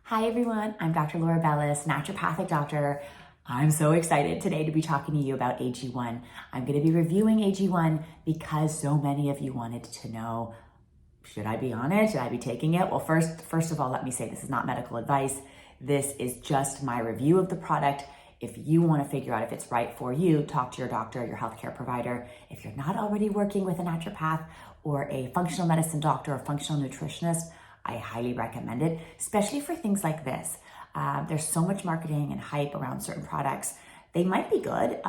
Hi everyone, I'm Dr. Laura Bellis, naturopathic doctor. I'm so excited today to be talking to you about AG1. I'm going to be reviewing AG1 because so many of you wanted to know, should I be on it? Should I be taking it? Well, first of all, let me say this is not medical advice. This is just my review of the product. If you want to figure out if it's right for you, talk to your doctor, your healthcare provider. If you're not already working with a naturopath or a functional medicine doctor or functional nutritionist, I highly recommend it, especially for things like this. There's so much marketing and hype around certain products. They might be good,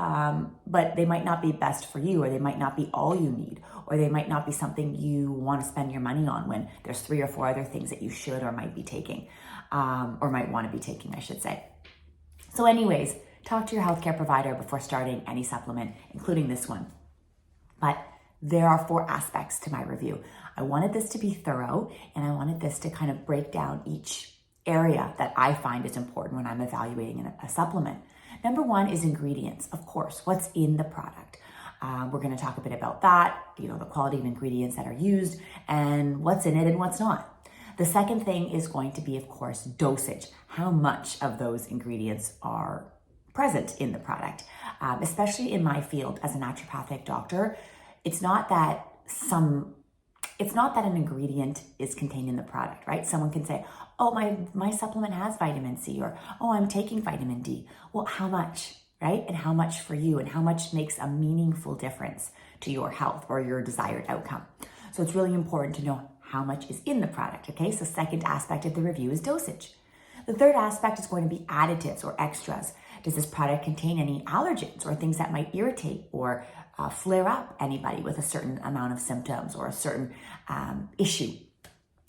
but they might not be best for you, or they might not be all you need, or they might not be something you want to spend your money on when there's 3 or 4 other things that you should or might be taking, or might want to be taking, I should say. So anyways, talk to your healthcare provider before starting any supplement, including this one. But there are 4 aspects to my review. I wanted this to be thorough, and I wanted this to kind of break down each area that I find is important when I'm evaluating a supplement. Number 1 is ingredients, of course, what's in the product. We're going to talk a bit about that, the quality of ingredients that are used and what's in it and what's not. The second thing is going to be, of course, dosage. How much of those ingredients are present in the product? Especially in my field as a naturopathic doctor, it's not that an ingredient is contained in the product, right? Someone can say, oh, my supplement has vitamin C, or, oh, I'm taking vitamin D. Well, how much, right? And how much for you, and how much makes a meaningful difference to your health or your desired outcome. So it's really important to know how much is in the product, okay? So second aspect of the review is dosage. The third aspect is going to be additives or extras. Does this product contain any allergens or things that might irritate or flare up anybody with a certain amount of symptoms or a certain issue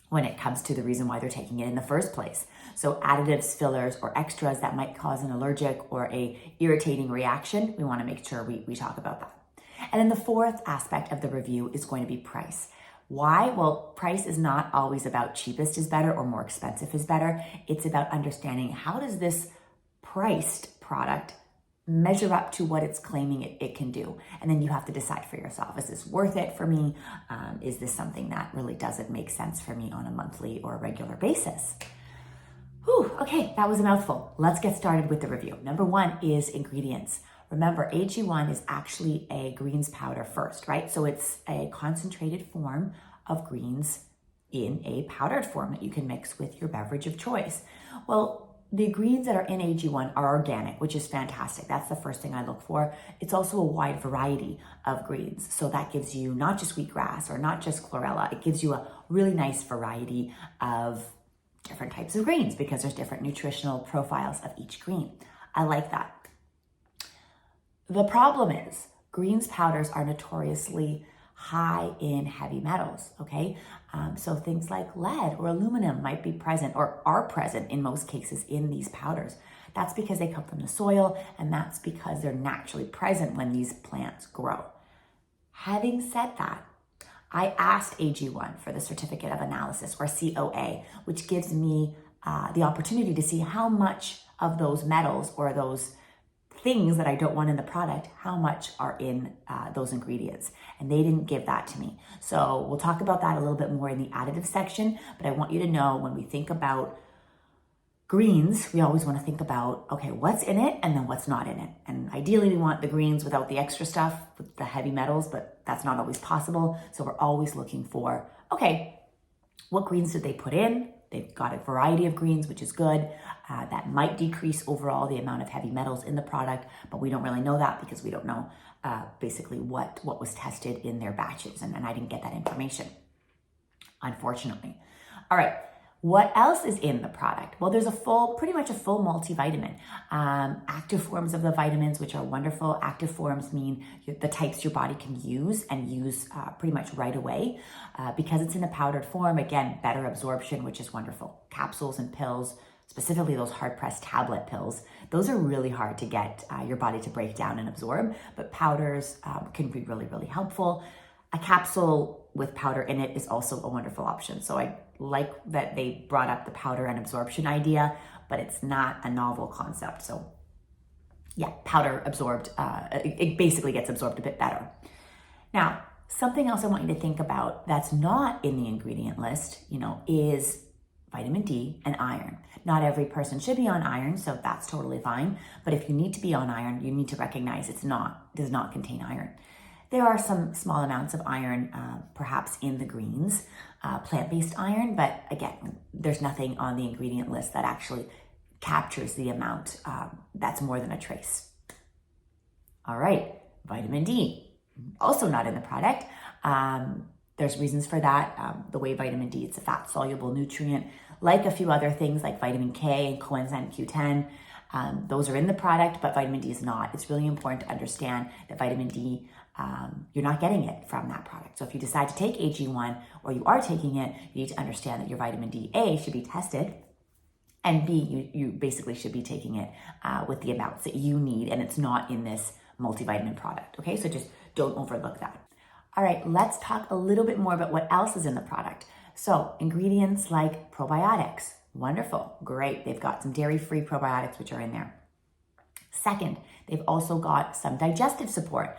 when it comes to the reason why they're taking it in the first place? So additives, fillers, or extras that might cause an allergic or a irritating reaction, we want to make sure we talk about that. And then the fourth aspect of the review is going to be price. Why? Well, price is not always about cheapest is better or more expensive is better. It's about understanding, how does this priced product measure up to what it's claiming it can do? And then you have to decide for yourself, is this worth it for me? Is this something that really doesn't make sense for me on a monthly or regular basis? Whew, okay, that was a mouthful. Let's get started with the review. Number 1 is ingredients. Remember, AG1 is actually a greens powder first, right? So it's a concentrated form of greens in a powdered form that you can mix with your beverage of choice. Well, the greens that are in AG1 are organic, which is fantastic. That's the first thing I look for. It's also a wide variety of greens. So that gives you not just wheatgrass or not just chlorella. It gives you a really nice variety of different types of greens because there's different nutritional profiles of each green. I like that. The problem is greens powders are notoriously high in heavy metals, okay? So things like lead or aluminum might be present or are present in most cases in these powders. That's because they come from the soil, and that's because they're naturally present when these plants grow. Having said that, I asked AG1 for the Certificate of Analysis, or COA, which gives me the opportunity to see how much of those metals or those things that I don't want in the product, how much are in those ingredients. And they didn't give that to me. So we'll talk about that a little bit more in the additive section, but I want you to know, when we think about greens, we always want to think about, okay, what's in it and then what's not in it. And ideally we want the greens without the extra stuff, with the heavy metals, but that's not always possible. So we're always looking for, okay, what greens did they put in? They've got a variety of greens, which is good. That might decrease overall the amount of heavy metals in the product, but we don't really know that because we don't know basically what was tested in their batches. And I didn't get that information, unfortunately. All right. What else is in the product? Well, there's pretty much a full multivitamin. Active forms of the vitamins, which are wonderful. Active forms mean the types your body can use and use pretty much right away. Because it's in a powdered form, again, better absorption, which is wonderful. Capsules and pills, specifically those hard-pressed tablet pills, those are really hard to get your body to break down and absorb, but powders can be really, really helpful. A capsule with powder in it is also a wonderful option. So I like that they brought up the powder and absorption idea, but it's not a novel concept. So yeah, powder absorbed, it basically gets absorbed a bit better. Now, something else I want you to think about that's not in the ingredient list, is vitamin D, and iron. Not every person should be on iron, so that's totally fine. But if you need to be on iron, you need to recognize it does not contain iron. There are some small amounts of iron, perhaps in the greens, plant-based iron, but again, there's nothing on the ingredient list that actually captures the amount that's more than a trace. All right, vitamin D, also not in the product. There's reasons for that. The way vitamin D, it's a fat-soluble nutrient, like a few other things like vitamin K and coenzyme Q10. Those are in the product, but vitamin D is not. It's really important to understand that vitamin D, you're not getting it from that product. So if you decide to take AG1 or you are taking it, you need to understand that your vitamin D, A, should be tested, and B, you basically should be taking it with the amounts that you need, and it's not in this multivitamin product, okay? So just don't overlook that. All right, let's talk a little bit more about what else is in the product. So ingredients like probiotics, wonderful, great. They've got some dairy-free probiotics which are in there. Second, they've also got some digestive support.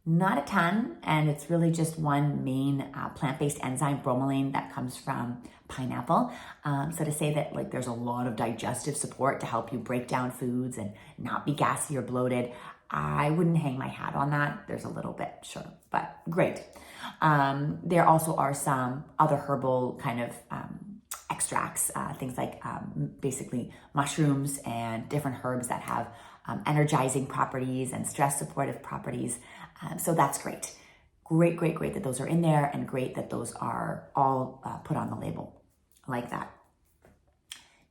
Not a ton, and it's really just one main plant-based enzyme, bromelain, that comes from pineapple. So to say that like there's a lot of digestive support to help you break down foods and not be gassy or bloated, I wouldn't hang my hat on that. There's a little bit, sure, but great. There also are some other herbal kind of extracts, things like basically mushrooms and different herbs that have energizing properties and stress supportive properties. So that's great. Great that those are in there, and great that those are all put on the label like that.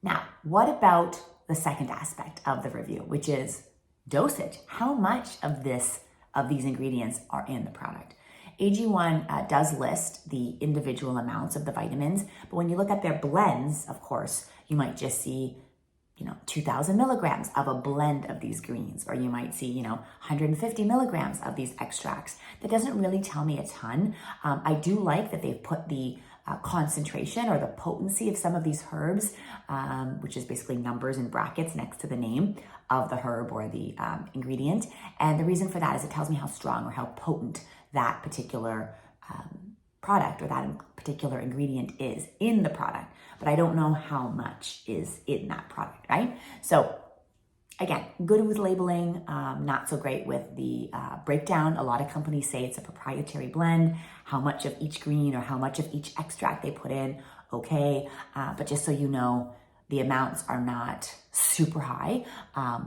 Now, what about the second aspect of the review, which is dosage? How much of these ingredients are in the product? AG1 does list the individual amounts of the vitamins, but when you look at their blends, of course, you might just see 2,000 milligrams of a blend of these greens, or you might see 150 milligrams of these extracts. That doesn't really tell me a ton. I do like that they've put the concentration or the potency of some of these herbs, which is basically numbers in brackets next to the name of the herb or the ingredient. And the reason for that is it tells me how strong or how potent that particular product or that particular ingredient is in the product, but I don't know how much is in that product, right? So again, good with labeling, not so great with the breakdown. A lot of companies say it's a proprietary blend, how much of each green or how much of each extract they put in, okay. But just so you know, the amounts are not super high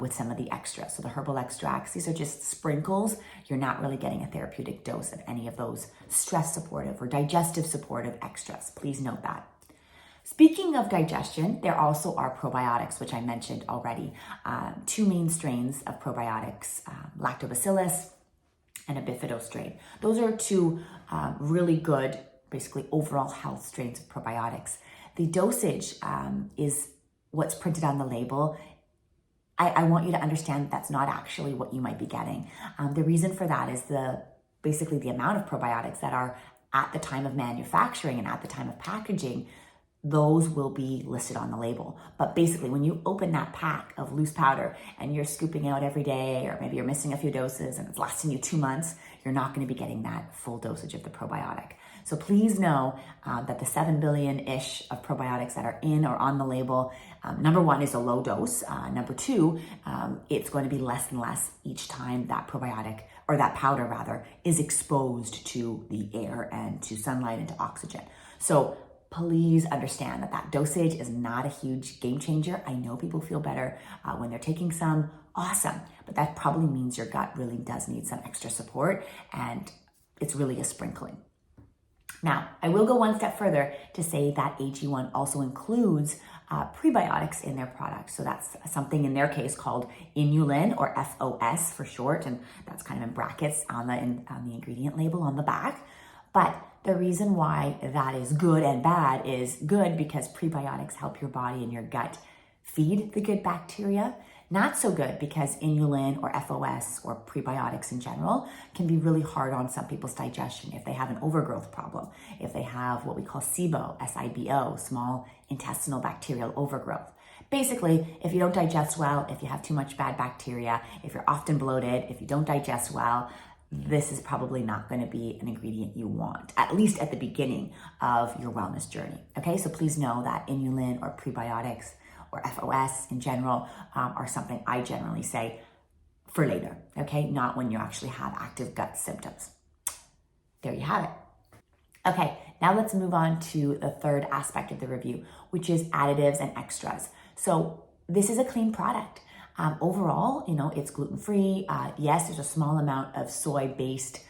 with some of the extras. So the herbal extracts, these are just sprinkles. You're not really getting a therapeutic dose of any of those stress supportive or digestive supportive extras. Please note that. Speaking of digestion, there also are probiotics, which I mentioned already. Two main strains of probiotics, lactobacillus and a bifido strain. Those are two really good, basically overall health strains of probiotics. The dosage is what's printed on the label. I want you to understand that's not actually what you might be getting. The reason for that is basically the amount of probiotics that are at the time of manufacturing and at the time of packaging. Those will be listed on the label. But basically, when you open that pack of loose powder and you're scooping out every day, or maybe you're missing a few doses and it's lasting you 2 months, you're not going to be getting that full dosage of the probiotic. So please know that the 7 billion-ish of probiotics that are in or on the label, number one is a low dose. Number two, it's going to be less and less each time that probiotic, or that powder rather, is exposed to the air and to sunlight and to oxygen. So please understand that dosage is not a huge game changer. I know people feel better when they're taking some, awesome, but that probably means your gut really does need some extra support, and it's really a sprinkling. Now, I will go one step further to say that AG1 also includes prebiotics in their product. So that's something in their case called inulin, or FOS for short, and that's kind of in brackets on the ingredient label on the back. But the reason why that is good and bad is good because prebiotics help your body and your gut feed the good bacteria. Not so good because inulin or FOS or prebiotics in general can be really hard on some people's digestion if they have an overgrowth problem, if they have what we call SIBO, S-I-B-O, small intestinal bacterial overgrowth. Basically, if you don't digest well, if you have too much bad bacteria, if you're often bloated, if you don't digest well, this is probably not going to be an ingredient you want, at least at the beginning of your wellness journey. Okay, so please know that inulin or prebiotics or FOS in general are something I generally say for later, okay, not when you actually have active gut symptoms. There you have it. Okay, now let's move on to the third aspect of the review, which is additives and extras. So this is a clean product. Overall, it's gluten-free. Yes, there's a small amount of soy-based,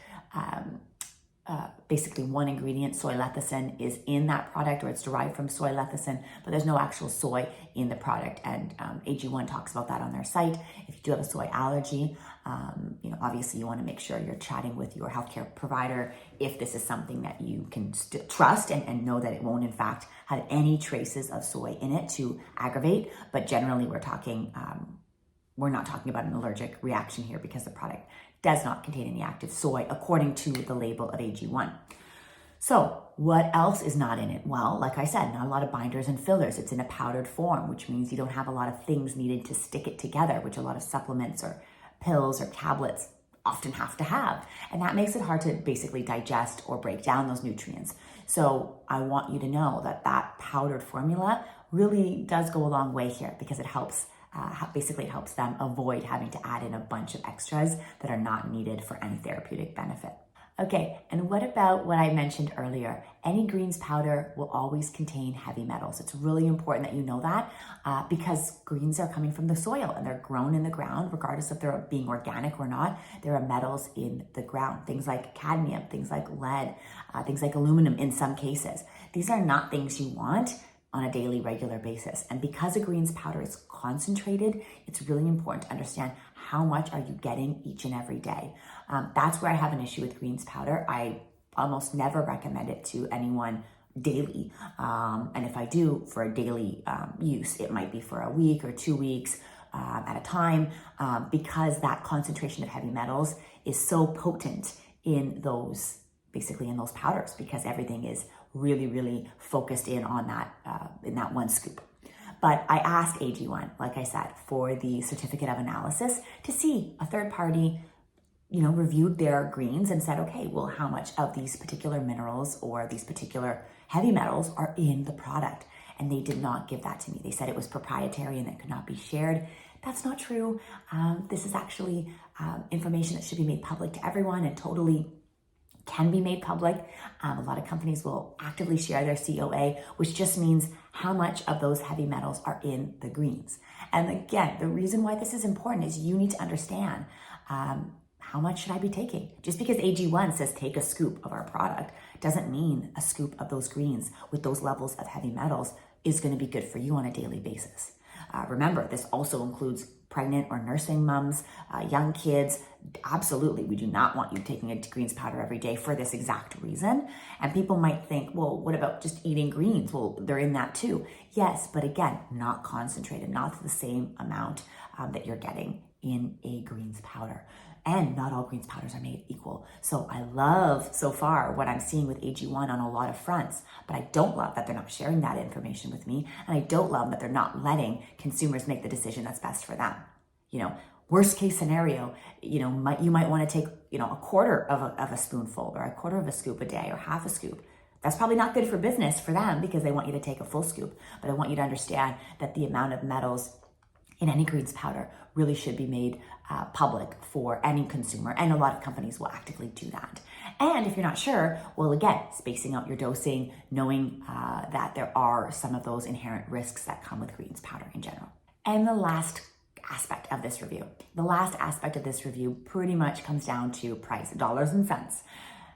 basically one ingredient, soy lecithin, is in that product, or it's derived from soy lecithin, but there's no actual soy in the product. And AG1 talks about that on their site. If you do have a soy allergy, obviously you want to make sure you're chatting with your healthcare provider if this is something that you can trust and know that it won't in fact have any traces of soy in it to aggravate. But generally we're not talking about an allergic reaction here because the product does not contain any active soy according to the label of AG1. So what else is not in it? Well, like I said, not a lot of binders and fillers. It's in a powdered form, which means you don't have a lot of things needed to stick it together, which a lot of supplements or pills or tablets often have to have. And that makes it hard to basically digest or break down those nutrients. So I want you to know that powdered formula really does go a long way here because it helps basically helps them avoid having to add in a bunch of extras that are not needed for any therapeutic benefit. Okay, and what about what I mentioned earlier? Any greens powder will always contain heavy metals. It's really important that you know that because greens are coming from the soil and they're grown in the ground, regardless if they're being organic or not. There are metals in the ground, things like cadmium, things like lead, things like aluminum in some cases. These are not things you want on a daily, regular basis. And because a greens powder is concentrated, it's really important to understand how much are you getting each and every day. That's where I have an issue with greens powder. I almost never recommend it to anyone daily. And if I do for a daily use, it might be for a week or 2 weeks at a time because that concentration of heavy metals is so potent in those powders because everything is really, really focused in on that one scoop. But I asked AG1, like I said, for the certificate of analysis to see a third party, reviewed their greens and said, okay, well, how much of these particular minerals or these particular heavy metals are in the product? And they did not give that to me. They said it was proprietary and it could not be shared. That's not true. This is actually information that should be made public to everyone and totally can be made public. A lot of companies will actively share their COA, which just means how much of those heavy metals are in the greens. And again, the reason why this is important is you need to understand how much should I be taking? Just because AG1 says take a scoop of our product doesn't mean a scoop of those greens with those levels of heavy metals is going to be good for you on a daily basis. Remember, this also includes pregnant or nursing moms, young kids. Absolutely, we do not want you taking a greens powder every day for this exact reason. And people might think, well, what about just eating greens? Well, they're in that too. Yes, but again, not concentrated, not the same amount that you're getting in a greens powder. And not all greens powders are made equal. So I love so far what I'm seeing with AG1 on a lot of fronts, but I don't love that they're not sharing that information with me. And I don't love that they're not letting consumers make the decision that's best for them. Worst case scenario, you might want to take, a quarter of a spoonful or a quarter of a scoop a day or half a scoop. That's probably not good for business for them because they want you to take a full scoop. But I want you to understand that the amount of metals in any greens powder really should be made public for any consumer, and a lot of companies will actively do that. And if you're not sure, well, again, spacing out your dosing, knowing that there are some of those inherent risks that come with greens powder in general. And the last aspect of this review pretty much comes down to price, dollars and cents.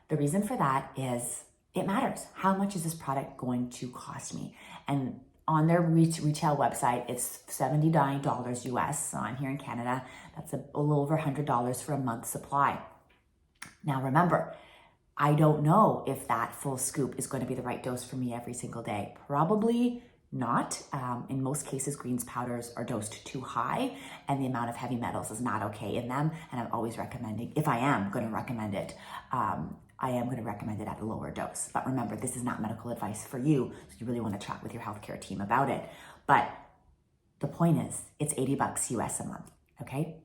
The reason for that is it matters. How much is this product going to cost me? And on their retail website, it's $79 US. So I'm here in Canada. That's a little over $100 for a month's supply. Now remember, I don't know if that full scoop is going to be the right dose for me every single day. Probably not. In most cases, greens powders are dosed too high and the amount of heavy metals is not okay in them. And I'm always recommending, if I am going to recommend it, I am going to recommend it at a lower dose. But remember, this is not medical advice for you, so you really want to chat with your healthcare team about it. But the point is, it's $80 US a month, okay?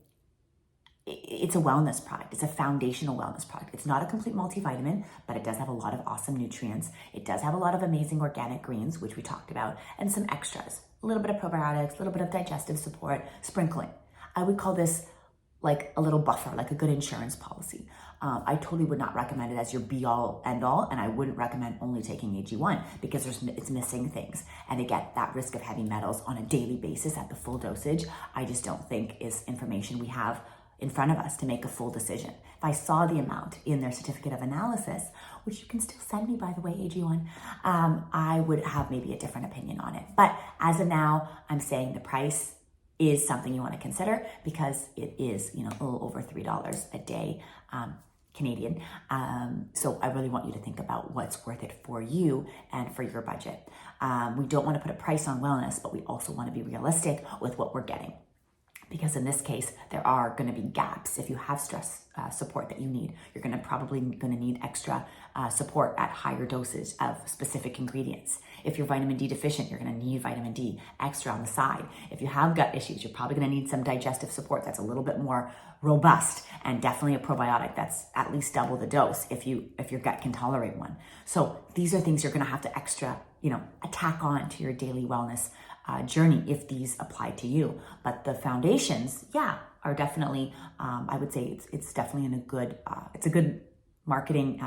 it's a wellness product. It's a foundational wellness product. It's not a complete multivitamin, but it does have a lot of awesome nutrients. It does have a lot of amazing organic greens, which we talked about, and some extras. A little bit of probiotics, a little bit of digestive support, sprinkling. I would call this like a little buffer, like a good insurance policy. I totally would not recommend it as your be all end all, and I wouldn't recommend only taking AG1 because it's missing things. And again, that risk of heavy metals on a daily basis at the full dosage, I just don't think is information we have in front of us to make a full decision. If I saw the amount in their certificate of analysis, which you can still send me, by the way, AG1, I would have maybe a different opinion on it. But as of now, I'm saying the price is something you want to consider because it is, a little over $3 a day Canadian. So I really want you to think about what's worth it for you and for your budget. We don't want to put a price on wellness, but we also want to be realistic with what we're getting. Because in this case, there are going to be gaps. If you have stress support that you need, you're probably going to need extra support at higher doses of specific ingredients. If you're vitamin D deficient, you're going to need vitamin D extra on the side. If you have gut issues, you're probably going to need some digestive support that's a little bit more robust, and definitely a probiotic that's at least double the dose if your gut can tolerate one. So these are things you're going to have to extra, tack on to your daily wellness journey if these apply to you. But the foundations, are definitely, I would say it's definitely in it's a good marketing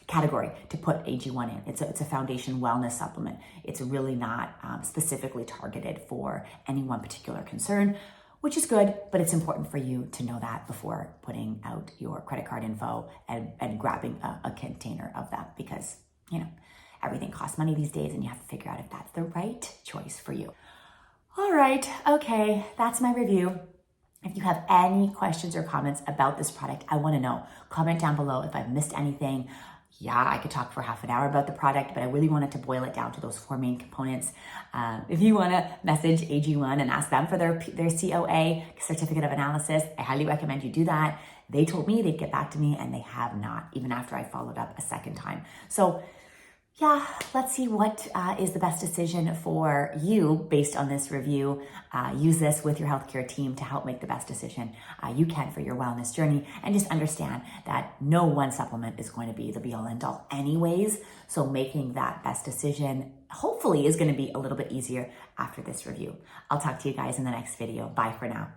category to put AG1 in. It's a foundation wellness supplement. It's really not specifically targeted for any one particular concern, which is good, but it's important for you to know that before putting out your credit card info and grabbing a container of that, because, everything costs money these days and you have to figure out if that's the right choice for you. All right, okay, that's my review. If you have any questions or comments about this product, I want to know. Comment down below if I've missed anything. I could talk for half an hour about the product, but I really wanted to boil it down to those 4 main components. If you want to message AG1 and ask them for their COA, certificate of analysis, I highly recommend you do that. They told me they'd get back to me, and they have not, even after I followed up a second time. So let's see what is the best decision for you based on this review. Use this with your healthcare team to help make the best decision you can for your wellness journey. And just understand that no one supplement is going to be the be all end all anyways. So making that best decision hopefully is going to be a little bit easier after this review. I'll talk to you guys in the next video. Bye for now.